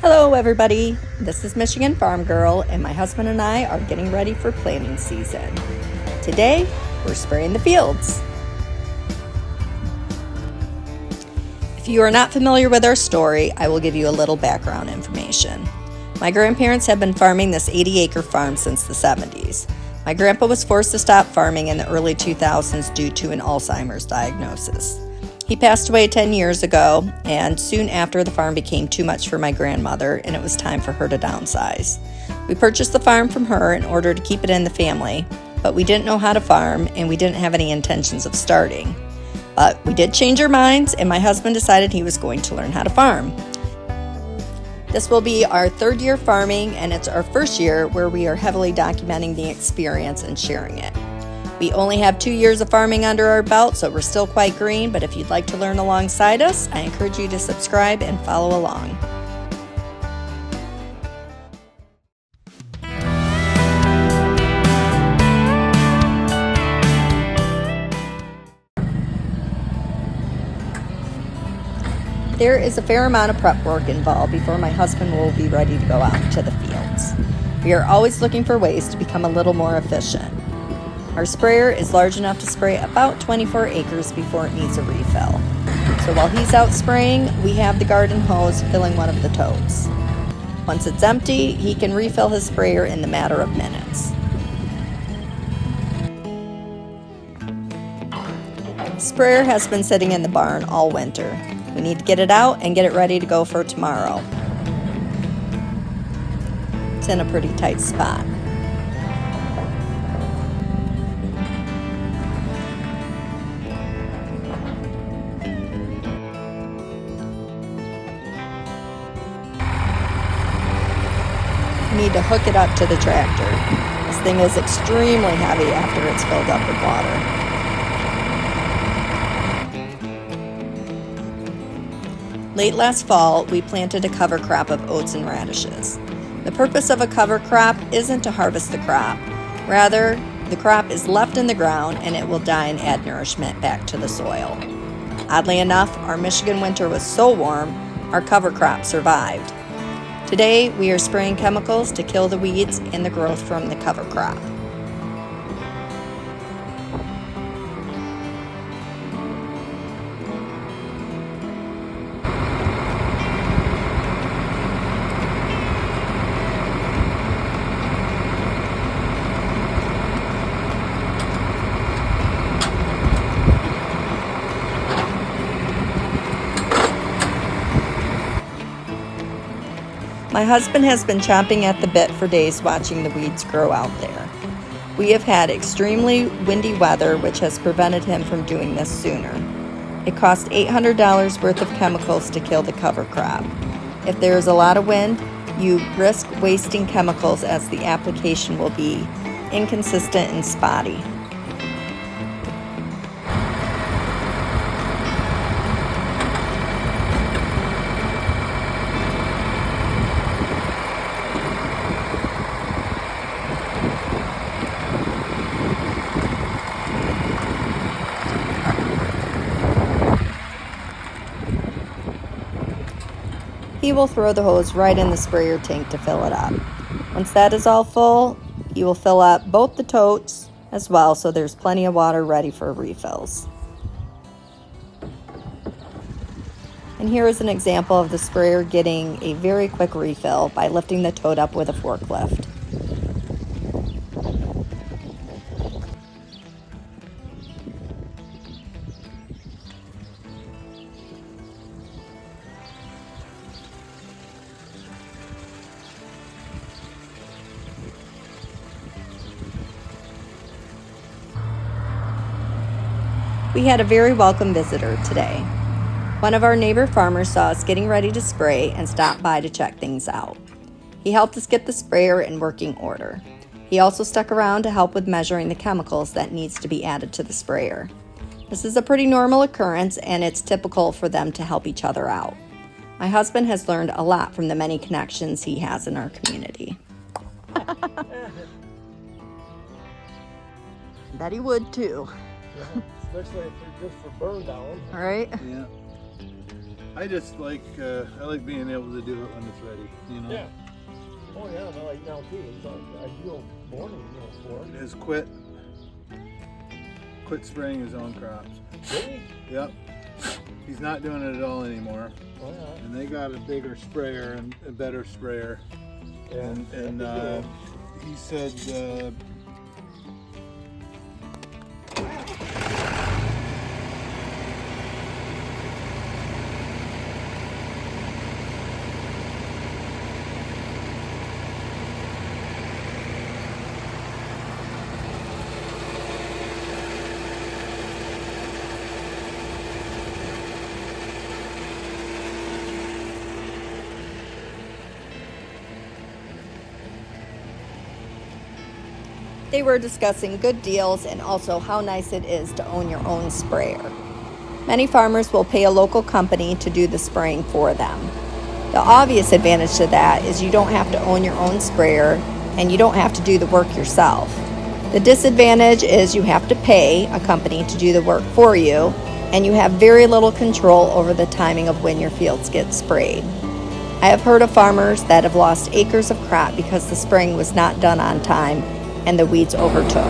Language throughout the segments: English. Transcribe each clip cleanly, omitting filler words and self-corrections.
Hello everybody, this is Michigan Farm Girl and my husband and I are getting ready for planting season. Today, we're spraying the fields. If you are not familiar with our story, I will give you a little background information. My grandparents have been farming this 80-acre farm since the 70s. My grandpa was forced to stop farming in the early 2000s due to an Alzheimer's diagnosis. He passed away 10 years ago, and soon after the farm became too much for my grandmother and it was time for her to downsize. We purchased the farm from her in order to keep it in the family, but we didn't know how to farm and we didn't have any intentions of starting. But we did change our minds and my husband decided he was going to learn how to farm. This will be our third year farming and it's our first year where we are heavily documenting the experience and sharing it. We only have 2 years of farming under our belt, so we're still quite green, but if you'd like to learn alongside us, I encourage you to subscribe and follow along. There is a fair amount of prep work involved before my husband will be ready to go out to the fields. We are always looking for ways to become a little more efficient. Our sprayer is large enough to spray about 24 acres before it needs a refill. So while he's out spraying, we have the garden hose filling one of the totes. Once it's empty, he can refill his sprayer in the matter of minutes. The sprayer has been sitting in the barn all winter. We need to get it out and get it ready to go for tomorrow. It's in a pretty tight spot. You need to hook it up to the tractor. This thing is extremely heavy after it's filled up with water. Late last fall, we planted a cover crop of oats and radishes. The purpose of a cover crop isn't to harvest the crop. Rather, the crop is left in the ground and it will die and add nourishment back to the soil. Oddly enough, our Michigan winter was so warm, our cover crop survived. Today, we are spraying chemicals to kill the weeds and the growth from the cover crop. My husband has been chomping at the bit for days watching the weeds grow out there. We have had extremely windy weather which has prevented him from doing this sooner. It costs $800 worth of chemicals to kill the cover crop. If there is a lot of wind, you risk wasting chemicals as the application will be inconsistent and spotty. He will throw the hose right in the sprayer tank to fill it up. Once that is all full, he will fill up both the totes as well, so there's plenty of water ready for refills. And here is an example of the sprayer getting a very quick refill by lifting the tote up with a forklift. We had a very welcome visitor today. One of our neighbor farmers saw us getting ready to spray and stopped by to check things out. He helped us get the sprayer in working order. He also stuck around to help with measuring the chemicals that needs to be added to the sprayer. This is a pretty normal occurrence and it's typical for them to help each other out. My husband has learned a lot from the many connections he has in our community. Bet he would too. Especially if they're good for burn down. All right. Yeah. I just like I like being able to do it when it's ready. You know. Yeah. Oh yeah, no, like now too. It's like ideal morning meal for it. Has quit spraying his own crops. Really? Yep. He's not doing it at all anymore. Oh yeah. And they got a bigger sprayer and a better sprayer. Yeah. And he said They were discussing good deals and also how nice it is to own your own sprayer. Many farmers will pay a local company to do the spraying for them. The obvious advantage to that is you don't have to own your own sprayer and you don't have to do the work yourself. The disadvantage is you have to pay a company to do the work for you, and you have very little control over the timing of when your fields get sprayed. I have heard of farmers that have lost acres of crop because the spraying was not done on time and the weeds overtook.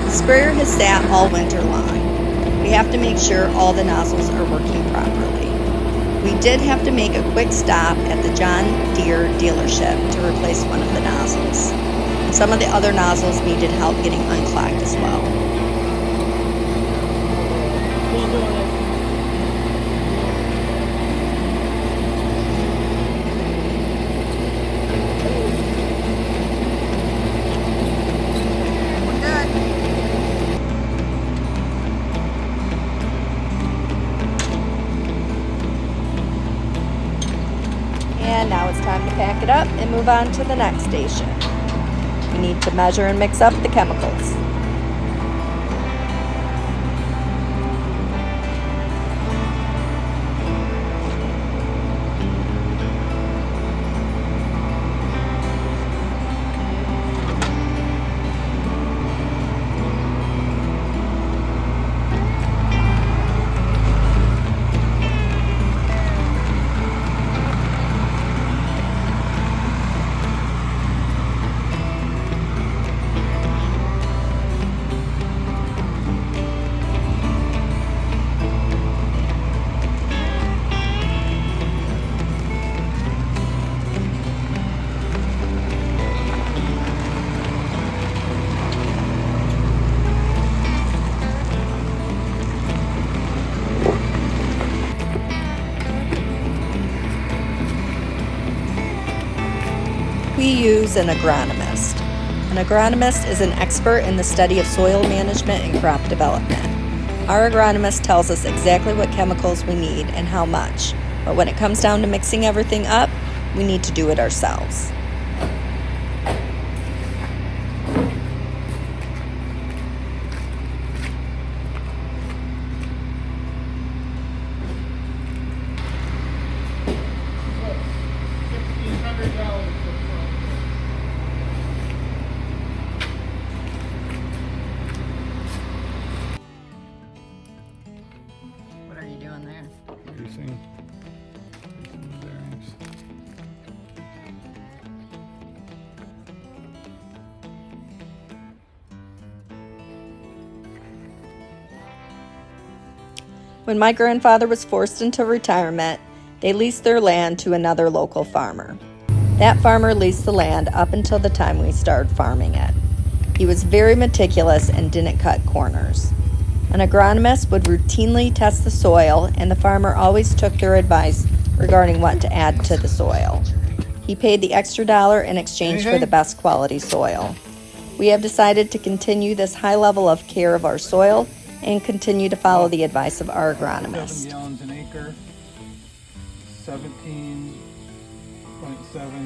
The sprayer has sat all winter long. We have to make sure all the nozzles are working properly. We did have to make a quick stop at the John Deere dealership to replace one of the nozzles. And some of the other nozzles needed help getting unclogged as well. And now it's time to pack it up and move on to the next station. We need to measure and mix up the chemicals. We use an agronomist. An agronomist is an expert in the study of soil management and crop development. Our agronomist tells us exactly what chemicals we need and how much, but when it comes down to mixing everything up, we need to do it ourselves. What are you doing there? Greasing the bearings. When my grandfather was forced into retirement, they leased their land to another local farmer. That farmer leased the land up until the time we started farming it. He was very meticulous and didn't cut corners. An agronomist would routinely test the soil, and the farmer always took their advice regarding what to add to the soil. He paid the extra dollar in exchange for the best quality soil. We have decided to continue this high level of care of our soil and continue to follow the advice of our 7 agronomist. gallons an acre, 17.7.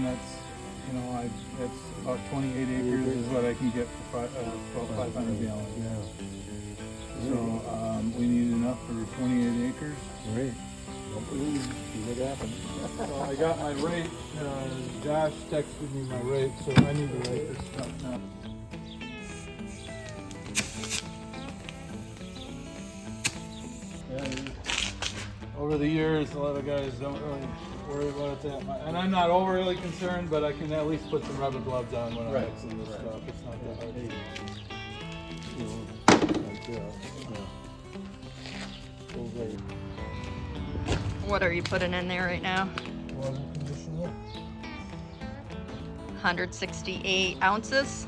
That's that's about 28 acres is what I can get for about 500 gallons. Yeah. So we need enough for 28 acres. Great. Don't believe, see what happens. So I got my rate. Josh texted me my rate, so I need to write this stuff now. Yeah, over the years, a lot of guys don't really worry about it that much. And I'm not overly concerned, but I can at least put some rubber gloves on when I'm mixing this stuff. It's not that hard. You know, like, yeah. Those What are you putting in there right now? water conditioner. 168 ounces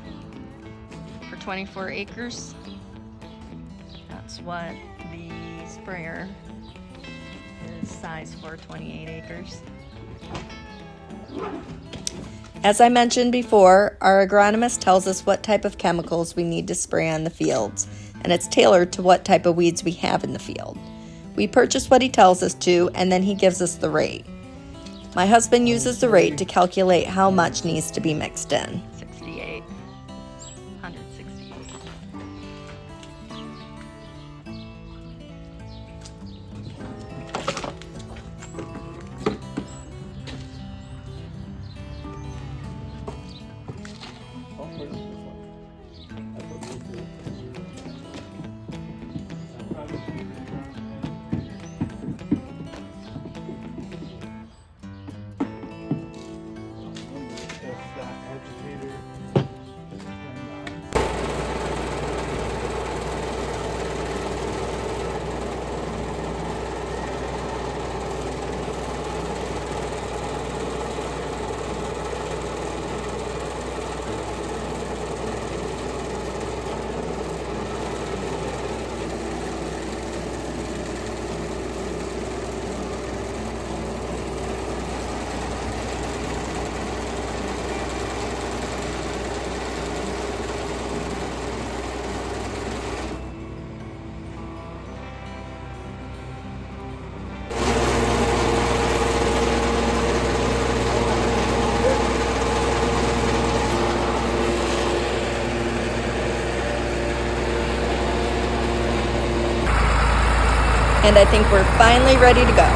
for 24 acres. That's what the sprayer is size for, 28 acres. As I mentioned before, our agronomist tells us what type of chemicals we need to spray on the fields, and it's tailored to what type of weeds we have in the field. We purchase what he tells us to, and then he gives us the rate. My husband uses the rate to calculate how much needs to be mixed in. 68. 168. Oh, where's this one? I put this in. If that agitator is turned on. And I think we're finally ready to go.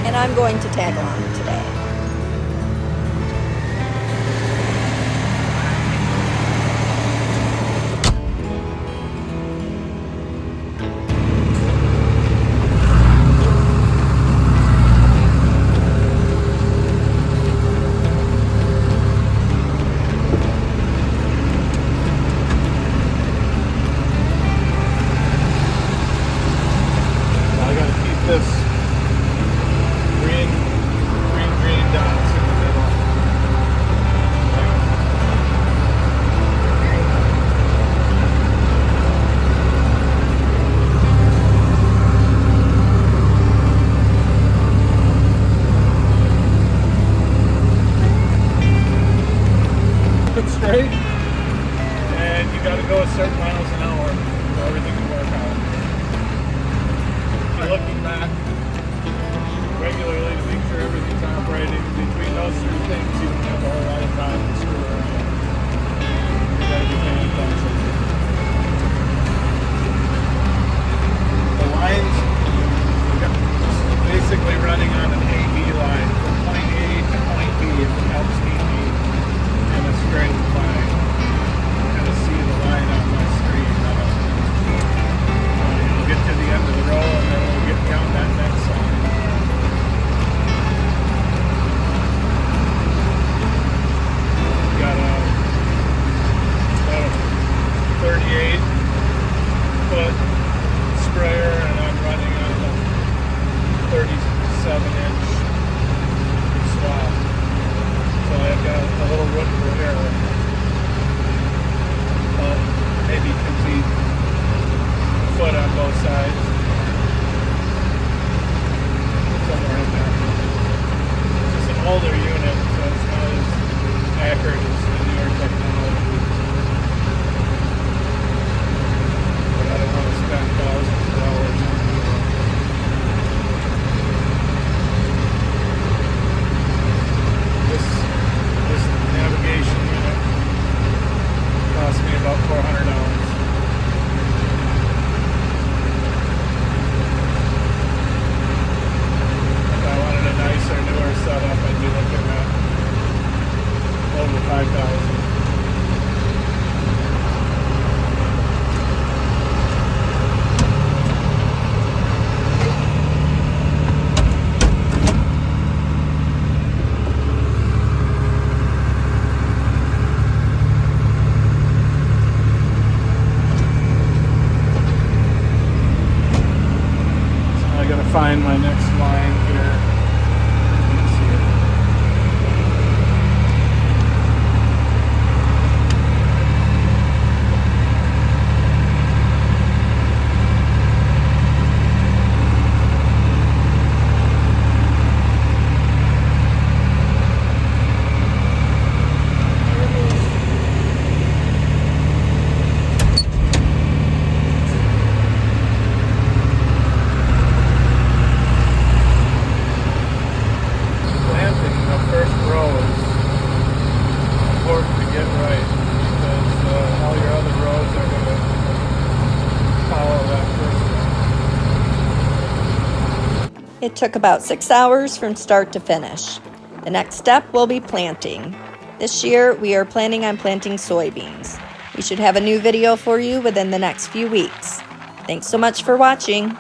And I'm going to tag along today. I gotta keep this green dots in the middle. Keep it straight, and you gotta go a certain miles an hour for everything to work out. looking back regularly to make sure everything's operating. Between those three things, you don't have a whole lot of time to screw around. You gotta be paying attention. The lines, basically running on an AB line from point A to point B. It helps keep me in a straight line. You kind of see the line on my screen. We'll get to the end of the row and then we'll get down that next line. Got about a 38-foot sprayer and I'm running on a 37-inch swab. So I've got a little room for error. Maybe 2 feet, foot on both sides. Somewhere in there. It's just an older unit, so it's not as accurate as the newer technology. But I don't want to spend thousands of dollars on it. This navigation unit cost me about $400. If I wanted a nicer, newer setup, I'd be looking at over $5,000. I gotta find my next line here. Let's see it. Planting the first row is important to get right because all your other rows are going to follow that first row. It took about 6 hours from start to finish. The next step will be planting. This year, we are planning on planting soybeans. We should have a new video for you within the next few weeks. Thanks so much for watching.